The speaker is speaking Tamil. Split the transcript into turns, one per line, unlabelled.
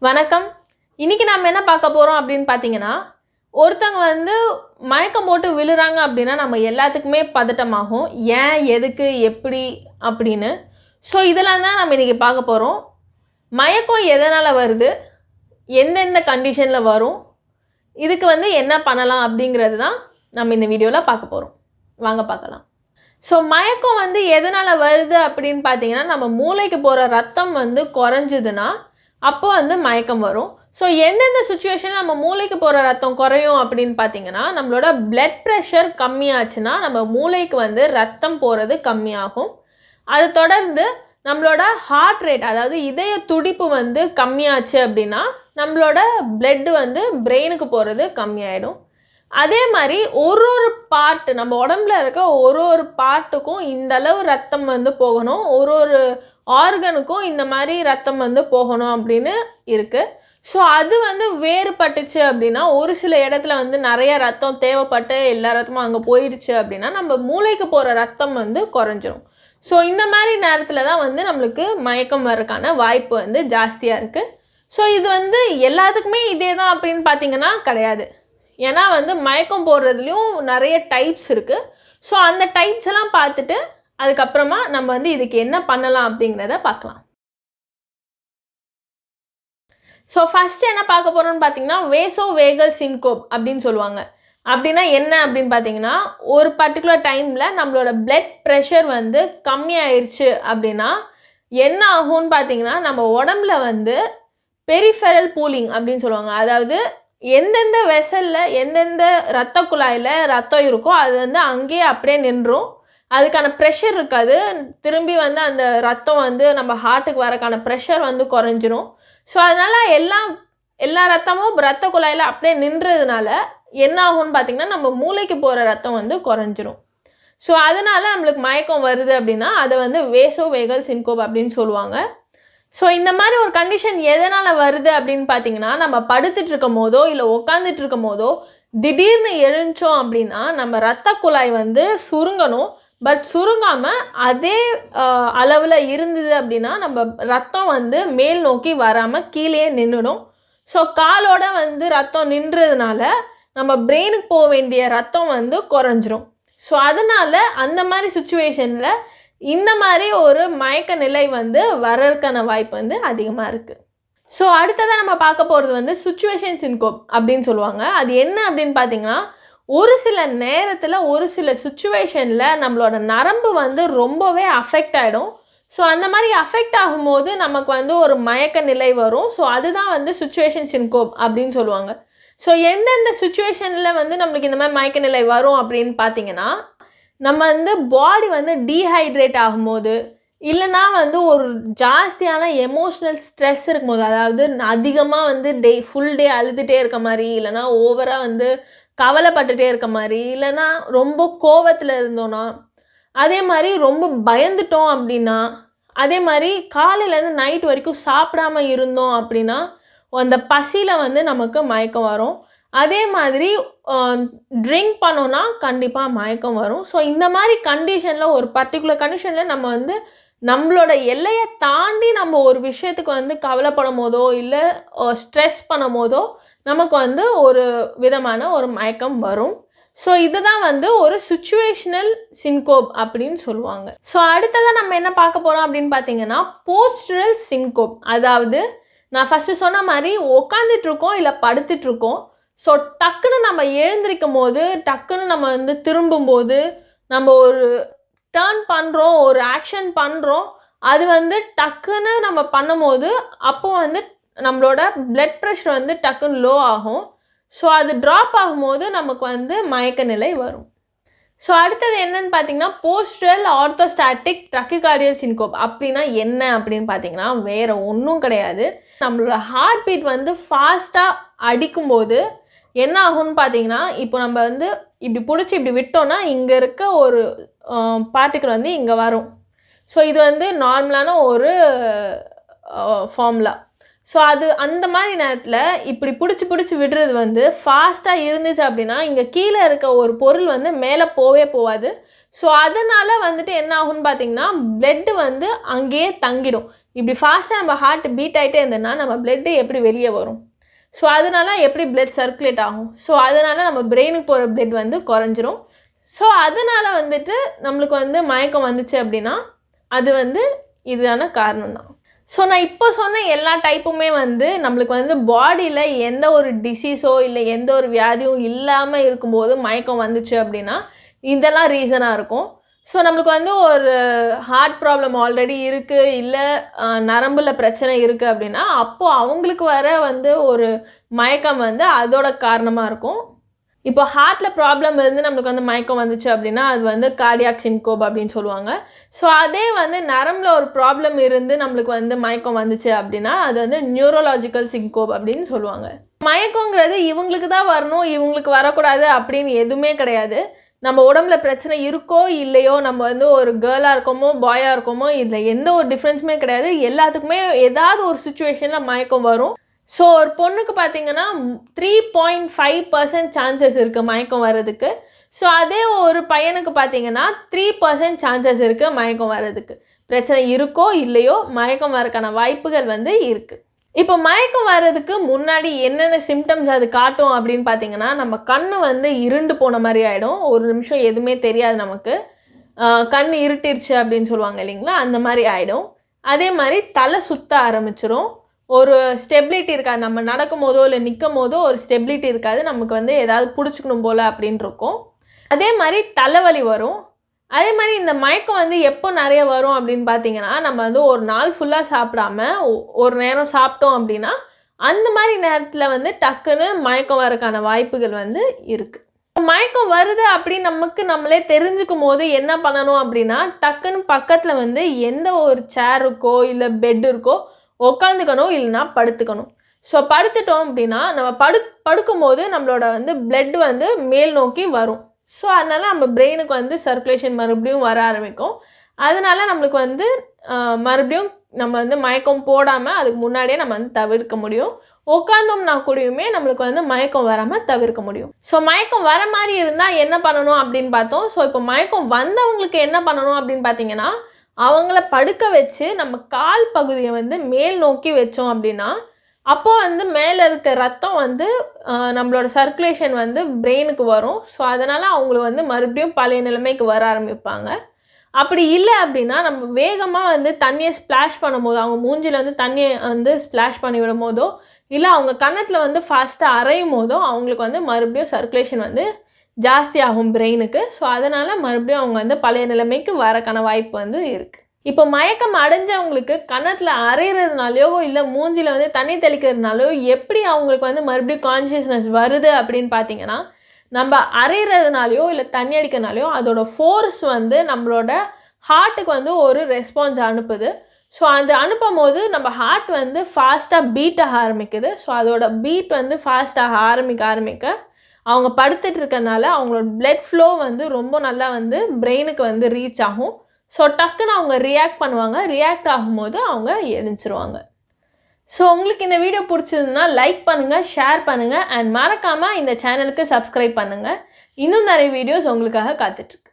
வணக்கம். இன்னைக்கு நம்ம என்ன பார்க்க போறோம் அப்படின்னு பார்த்தீங்கன்னா, ஒருத்தங்க வந்து மயக்கம் போட்டு விழுறாங்க அப்படின்னா, நம்ம எல்லாத்துக்குமே பதட்டமாகும். ஏன், எதுக்கு, எப்படி அப்படின்னு. ஸோ இதெல்லாம் தான் நம்ம இன்னைக்கு பார்க்க போறோம். மயக்கம் எதனால வருது? எந்தெந்த கண்டிஷன்ல வரும்? இதுக்கு வந்து என்ன பண்ணலாம் அப்படிங்கிறது தான் நம்ம இந்த வீடியோல பார்க்க போறோம். வாங்க பார்க்கலாம். ஸோ மயக்கம் வந்து எதனால வருது அப்படின்னு பார்த்தீங்கன்னா, நம்ம மூளைக்கு போகிற ரத்தம் வந்து குறைஞ்சிதுன்னா அப்போ வந்து மயக்கம் வரும். ஸோ எந்தெந்த சுச்சுவேஷனில் நம்ம மூளைக்கு போகிற ரத்தம் குறையும் அப்படின்னு பார்த்தீங்கன்னா, நம்மளோட பிளட் ப்ரெஷர் கம்மியாச்சுன்னா நம்ம மூளைக்கு வந்து ரத்தம் போகிறது கம்மியாகும். அது தொடர்ந்து நம்மளோட ஹார்ட் ரேட், அதாவது இதய துடிப்பு வந்து கம்மியாச்சு அப்படின்னா நம்மளோட பிளட்டு வந்து பிரெயினுக்கு போகிறது கம்மியாயிடும். அதே மாதிரி ஒரு ஒரு பார்ட்டு, நம்ம உடம்புல இருக்க ஒரு ஒரு பார்ட்டுக்கும் இந்த அளவு ரத்தம் வந்து போகணும், ஒரு ஒரு ஆர்கனுக்கும் இந்த மாதிரி ரத்தம் வந்து போகணும் அப்படின்னு இருக்குது. ஸோ அது வந்து வேறுபட்டுச்சு அப்படின்னா, ஒரு சில இடத்துல வந்து நிறைய ரத்தம் தேவைப்பட்டு எல்லா ரத்தமும் அங்கே போயிடுச்சு அப்படின்னா நம்ம மூளைக்கு போகிற ரத்தம் வந்து குறைஞ்சிரும். ஸோ இந்த மாதிரி நேரத்தில் தான் வந்து நம்மளுக்கு மயக்கம் வர்றதுக்கான வாய்ப்பு வந்து ஜாஸ்தியாக இருக்குது. ஸோ இது வந்து எல்லாத்துக்குமே இதே தான் அப்படின்னு பார்த்தீங்கன்னா கிடையாது. ஏன்னா வந்து மயக்கம் போடுறதுலையும் நிறைய டைப்ஸ் இருக்குது. ஸோ அந்த டைப்ஸ் எல்லாம் பார்த்துட்டு அதுக்கப்புறமா நம்ம வந்து இதுக்கு என்ன பண்ணலாம் அப்படிங்கிறத பார்க்கலாம். ஸோ ஃபஸ்ட்டு என்ன பார்க்க போகிறோம்னு பார்த்தீங்கன்னா, வேசோவேகல் சின்கோப் அப்படின்னு சொல்லுவாங்க. அப்படின்னா என்ன அப்படின்னு பார்த்தீங்கன்னா, ஒரு பர்டிகுலர் டைமில் நம்மளோட பிளட் ப்ரெஷர் வந்து கம்மியாயிருச்சு அப்படின்னா என்ன ஆகும்னு பார்த்தீங்கன்னா, நம்ம உடம்புல வந்து பெரிஃபெரல் பூலிங் அப்படின்னு சொல்லுவாங்க. அதாவது எந்தெந்த வெசலில், எந்தெந்த இரத்த குழாயில் ரத்தம் இருக்கோ அது வந்து அங்கேயே அப்படியே நின்றும். அதுக்கான ப்ரெஷர் இருக்காது. திரும்பி வந்து அந்த ரத்தம் வந்து நம்ம ஹார்ட்டுக்கு வரக்கான ப்ரெஷர் வந்து குறைஞ்சிரும். ஸோ அதனால் எல்லா ரத்தமும் இரத்த குழாயில் அப்படியே நின்றதுனால என்ன ஆகும்னு பார்த்திங்கன்னா, நம்ம மூளைக்கு போகிற ரத்தம் வந்து குறைஞ்சிரும். ஸோ அதனால் நம்மளுக்கு மயக்கம் வருது அப்படின்னா அதை வந்து வேசோவேகல் சின்கோப் அப்படின்னு சொல்லுவாங்க. ஸோ இந்த மாதிரி ஒரு கண்டிஷன் எதனால் வருது அப்படின்னு பார்த்தீங்கன்னா, நம்ம படுத்துட்டு இருக்கும் போதோ இல்லை உட்காந்துட்டு இருக்கும் போதோ திடீர்னு எழுந்தோம் அப்படின்னா நம்ம இரத்த குழாய் வந்து சுருங்கணும். பட் சுருங்காமல் அதே அளவில் இருந்தது அப்படின்னா நம்ம ரத்தம் வந்து மேல் நோக்கி வராமல் கீழே நின்றுடும். ஸோ காலோட வந்து ரத்தம் நின்றதுனால நம்ம பிரெயினுக்கு போக வேண்டிய ரத்தம் வந்து குறைஞ்சிரும். ஸோ அதனால் அந்த மாதிரி சுச்சுவேஷனில் இந்த மாதிரி ஒரு மயக்க நிலை வந்து வர்றதுக்கான வாய்ப்பு வந்து அதிகமாக இருக்குது. ஸோ அடுத்ததாக நம்ம பார்க்க போகிறது வந்து சுச்சுவேஷன் சின்கோப் அப்படின்னு சொல்லுவாங்க. அது என்ன அப்படின்னு பார்த்தீங்கன்னா, ஒரு சில நேரத்தில் ஒரு சில சுச்சுவேஷனில் நம்மளோட நரம்பு வந்து ரொம்பவே அஃபெக்ட் ஆகிடும். ஸோ அந்த மாதிரி அஃபெக்ட் ஆகும்போது நமக்கு வந்து ஒரு மயக்க நிலை வரும். ஸோ அதுதான் வந்து சுச்சுவேஷன் சின்கோப் அப்படின்னு சொல்லுவாங்க. ஸோ எந்தெந்த சுச்சுவேஷனில் வந்து நம்மளுக்கு இந்த மாதிரி மயக்க நிலை வரும் அப்படின்னு பார்த்தீங்கன்னா, நம்ம வந்து பாடி வந்து டீஹைட்ரேட் ஆகும்போது, இல்லைனா வந்து ஒரு ஜாஸ்தியான எமோஷ்னல் ஸ்ட்ரெஸ் இருக்கும்போது, அதாவது அதிகமாக வந்து ஃபுல் டே அழுதுகிட்டே இருக்க மாதிரி, இல்லைனா ஓவராக வந்து கவலைப்பட்டுட்டே இருக்க மாதிரி, இல்லைனா ரொம்ப கோவத்தில் இருந்தோன்னா, அதே மாதிரி ரொம்ப பயந்துட்டோம் அப்படின்னா, அதே மாதிரி காலையிலேருந்து நைட் வரைக்கும் சாப்பிடாம இருந்தோம் அப்படின்னா அந்த பசியில் வந்து நமக்கு மயக்கம் வரும். அதே மாதிரி ட்ரிங்க் பண்ணோன்னா கண்டிப்பாக மயக்கம் வரும். ஸோ இந்த மாதிரி கண்டிஷனில், ஒரு பர்டிகுலர் கண்டிஷனில் நம்ம வந்து நம்மளோட எல்லையை தாண்டி நம்ம ஒரு விஷயத்துக்கு வந்து கவலைப்படும் போதோ இல்லை ஸ்ட்ரெஸ் பண்ணும் போதோ நமக்கு வந்து ஒரு விதமான ஒரு மயக்கம் வரும். ஸோ இதுதான் வந்து ஒரு சுச்சுவேஷனல் சின்கோப் அப்படின்னு சொல்லுவாங்க. ஸோ அடுத்ததாக நம்ம என்ன பார்க்க போகிறோம் அப்படின்னு பார்த்தீங்கன்னா, போஸ்டரல் சின்கோப். அதாவது நான் ஃபஸ்ட்டு சொன்ன மாதிரி உட்காந்துட்ருக்கோம் இல்லை படுத்துட்ருக்கோம். ஸோ டக்குன்னு நம்ம எழுந்திரிக்கும் போது, டக்குன்னு நம்ம வந்து திரும்பும்போது, நம்ம ஒரு டேர்ன் பண்ணுறோம், ஒரு ஆக்ஷன் பண்ணுறோம். அது வந்து டக்குன்னு நம்ம பண்ணும்போது அப்போ வந்து நம்மளோட பிளட் ப்ரெஷர் வந்து டக்குன்னு லோ ஆகும். ஸோ அது ட்ராப் ஆகும்போது நமக்கு வந்து மயக்க நிலை வரும். ஸோ அடுத்தது என்னன்னு பார்த்தீங்கன்னா, போஸ்டரல் ஆர்த்தோஸ்டாட்டிக் ட்ரக்கிகார்டியல் சின்கோப். அப்படின்னா என்ன அப்படின்னு பார்த்தீங்கன்னா, வேறு ஒன்றும் கிடையாது. நம்மளோட ஹார்ட் பீட் வந்து ஃபாஸ்ட்டாக அடிக்கும்போது என்ன ஆகும்னு பார்த்தீங்கன்னா, இப்போ நம்ம வந்து இப்படி பிடிச்சி இப்படி விட்டோன்னா இங்கே இருக்க ஒரு பார்ட்டிக்கிள் வந்து இங்கே வரும். ஸோ இது வந்து நார்மலான ஒரு ஃபார்முலா. ஸோ அது அந்த மாதிரி நேரத்தில் இப்படி பிடிச்சி விடுறது வந்து ஃபாஸ்ட்டாக இருந்துச்சு அப்படின்னா இங்கே கீழே இருக்க ஒரு பொருள் வந்து மேலே போகாது. ஸோ அதனால் வந்துட்டு என்ன ஆகும்னு பார்த்தீங்கன்னா, பிளட்டு வந்து அங்கேயே தங்கிடும். இப்படி ஃபாஸ்ட்டாக நம்ம ஹார்ட் பீட் ஆகிட்டே இருந்ததுன்னா நம்ம பிளட்டு எப்படி வெளியே வரும்? ஸோ அதனால எப்படி பிளட் சர்க்குலேட் ஆகும்? ஸோ அதனால் நம்ம பிரெயினுக்கு போகிற பிளட் வந்து குறைஞ்சிரும். ஸோ அதனால் வந்துட்டு நம்மளுக்கு வந்து மயக்கம் வந்துச்சு அப்படின்னா அது வந்து இதுதான காரணம் தான். ஸோ நான் இப்போ சொன்ன எல்லா டைப்புமே வந்து நம்மளுக்கு வந்து பாடியில் எந்த ஒரு டிசீஸோ இல்லை எந்த ஒரு வியாதியும் இல்லாமல் இருக்கும்போது மயக்கம் வந்துச்சு அப்படின்னா இதெல்லாம் ரீசனாக இருக்கும். ஸோ நம்மளுக்கு வந்து ஒரு ஹார்ட் ப்ராப்ளம் ஆல்ரெடி இருக்குது, இல்லை நரம்பில் பிரச்சனை இருக்குது அப்படின்னா அப்போது அவங்களுக்கு வர வந்து ஒரு மயக்கம் வந்து அதோட காரணமாக இருக்கும். இப்போ ஹார்ட்டில் ப்ராப்ளம் இருந்து நம்மளுக்கு வந்து மயக்கம் வந்துச்சு அப்படின்னா அது வந்து கார்டியாக் சின்கோப் அப்படின்னு சொல்லுவாங்க. ஸோ அதே வந்து நரம்பில் ஒரு ப்ராப்ளம் இருந்து நம்மளுக்கு வந்து மயக்கம் வந்துச்சு அப்படின்னா அது வந்து நியூரோலாஜிக்கல் சின்கோப் அப்படின்னு சொல்லுவாங்க. மயக்கங்கிறது இவங்களுக்கு தான் வரணும், இவங்களுக்கு வரக்கூடாது அப்படின்னு எதுவுமே கிடையாது. நம்ம உடம்புல பிரச்சனை இருக்கோ இல்லையோ, நம்ம வந்து ஒரு கேர்ளாக இருக்கோமோ பாயாக இருக்கோமோ இதில் எந்த ஒரு டிஃப்ரென்ஸுமே கிடையாது. எல்லாத்துக்குமே ஏதாவது ஒரு சுச்சுவேஷனில் மயக்கம் வரும். ஸோ ஒரு பொண்ணுக்கு பார்த்தீங்கன்னா 3.5% சான்சஸ் இருக்குது மயக்கம் வர்றதுக்கு. ஸோ அதே ஒரு பையனுக்கு பார்த்தீங்கன்னா 3% சான்சஸ் இருக்குது மயக்கம் வர்றதுக்கு. பிரச்சனை இருக்கோ இல்லையோ மயக்கம் வரக்கான வாய்ப்புகள் வந்து இருக்குது. இப்போ மயக்கம் வர்றதுக்கு முன்னாடி என்னென்ன சிம்டம்ஸ் அது காட்டும் அப்படின்னு பார்த்தீங்கன்னா, நம்ம கண் வந்து இருண்டு போன மாதிரி ஆகிடும். ஒரு நிமிஷம் எதுவுமே தெரியாது நமக்கு. கண் இருட்டிருச்சு அப்படின்னு சொல்லுவாங்க இல்லைங்களா, அந்த மாதிரி ஆகிடும். அதே மாதிரி தலை சுற்ற ஆரம்பிச்சிரும். ஒரு ஸ்டெபிலிட்டி இருக்காது. நம்ம நடக்கும் போதோ இல்லை நிற்கும் போதோ ஒரு ஸ்டெபிலிட்டி இருக்காது. நமக்கு வந்து ஏதாவது பிடிச்சிக்கணும் போல் அப்படின்னு இருக்கும். அதே மாதிரி தலைவலி வரும். அதே மாதிரி இந்த மயக்கம் வந்து எப்போ நிறைய வரும் அப்படின்னு பார்த்தீங்கன்னா, நம்ம வந்து ஒரு நாள் ஃபுல்லாக சாப்பிடாம ஒரு நேரம் சாப்பிட்டோம் அப்படின்னா அந்த மாதிரி நேரத்தில் வந்து டக்குன்னு மயக்கம் வரக்கான வாய்ப்புகள் வந்து இருக்குது. மயக்கம் வருது அப்படின்னு நம்மளே தெரிஞ்சுக்கும் போது என்ன பண்ணணும் அப்படின்னா, டக்குன்னு பக்கத்தில் வந்து எந்த ஒரு சேர் இருக்கோ இல்லை பெட் இருக்கோ உட்காந்துக்கணும், இல்லைனா படுத்துக்கணும். ஸோ படுத்துட்டோம் அப்படின்னா நம்ம படுக்கும்போது நம்மளோட வந்து பிளட் வந்து மேல் நோக்கி வரும். ஸோ அதனால் நம்ம பிரெயினுக்கு வந்து சர்க்குலேஷன் மறுபடியும் வர ஆரம்பிக்கும். அதனால் நம்மளுக்கு வந்து மறுபடியும் நம்ம வந்து மயக்கம் போடாமல் அதுக்கு முன்னாடியே நம்ம வந்து தவிர்க்க முடியும். உட்காந்தோம்னா கூடயுமே நம்மளுக்கு வந்து மயக்கம் வராமல் தவிர்க்க முடியும். ஸோ மயக்கம் வர மாதிரி இருந்தால் என்ன பண்ணணும் அப்படின்னு பார்த்தோம். ஸோ இப்போ மயக்கம் வந்தவங்களுக்கு என்ன பண்ணணும் அப்படின்னு பார்த்தீங்கன்னா, அவங்கள படுக்க வச்சு நம்ம கால் பகுதியை வந்து மேல் நோக்கி வச்சோம் அப்படின்னா அப்போ வந்து மேலே இருக்க ரத்தம் வந்து நம்மளோட சர்க்குலேஷன் வந்து பிரெயினுக்கு வரும். ஸோ அதனால் அவங்களுக்கு வந்து மறுபடியும் பழைய நிலைமைக்கு வர ஆரம்பிப்பாங்க. அப்படி இல்லை அப்படின்னா நம்ம வேகமாக வந்து தண்ணியை ஸ்ப்ளாஷ் பண்ணும்போது, அவங்க மூஞ்சில் வந்து தண்ணியை வந்து ஸ்ப்ளாஷ் பண்ணி விடும் போதோ இல்லை அவங்க கன்னத்தில் வந்து ஃபாஸ்ட்டாக அரையும் போதோ அவங்களுக்கு வந்து மறுபடியும் சர்க்குலேஷன் வந்து ஜாஸ்தி ஆகும் பிரெயினுக்கு. ஸோ அதனால் மறுபடியும் அவங்க வந்து பழைய நிலைமைக்கு வரக்கான வாய்ப்பு வந்து இருக்குது. இப்போ மயக்கம் அடைஞ்சவங்களுக்கு கன்னத்தில் அரைகிறதுனாலையோ இல்லை மூஞ்சில் வந்து தண்ணி தெளிக்கிறதுனாலையோ எப்படி அவங்களுக்கு வந்து மறுபடியும் கான்ஷியஸ்னஸ் வருது அப்படின்னு பார்த்தீங்கன்னா, நம்ம அரைகிறதுனாலையோ இல்லை தண்ணி அடிக்கிறதுனாலையோ அதோட ஃபோர்ஸ் வந்து நம்மளோட ஹார்ட்டுக்கு வந்து ஒரு ரெஸ்பான்ஸ் அனுப்புது. ஸோ அது அனுப்பும் போது நம்ம ஹார்ட் வந்து ஃபாஸ்ட்டாக பீட் ஆக ஆரம்பிக்குது. ஸோ அதோட பீட் வந்து ஃபாஸ்ட்டாக ஆரம்பிக்க அவங்க படுத்துட்டு இருக்கனால அவங்களோட பிளட் ஃப்ளோ வந்து ரொம்ப நல்லா வந்து பிரெயினுக்கு வந்து ரீச் ஆகும். ஸோ டக்குன்னு அவங்க ரியாக்ட் பண்ணுவாங்க. ரியாக்ட் ஆகும்போது அவங்க எழுந்திருவாங்க. ஸோ உங்களுக்கு இந்த வீடியோ பிடிச்சதுன்னா லைக் பண்ணுங்கள், ஷேர் பண்ணுங்கள் அண்ட் மறக்காமல் இந்த சேனலுக்கு சப்ஸ்கிரைப் பண்ணுங்கள். இன்னும் நிறைய வீடியோஸ் உங்களுக்காக காத்துட்ருக்கு.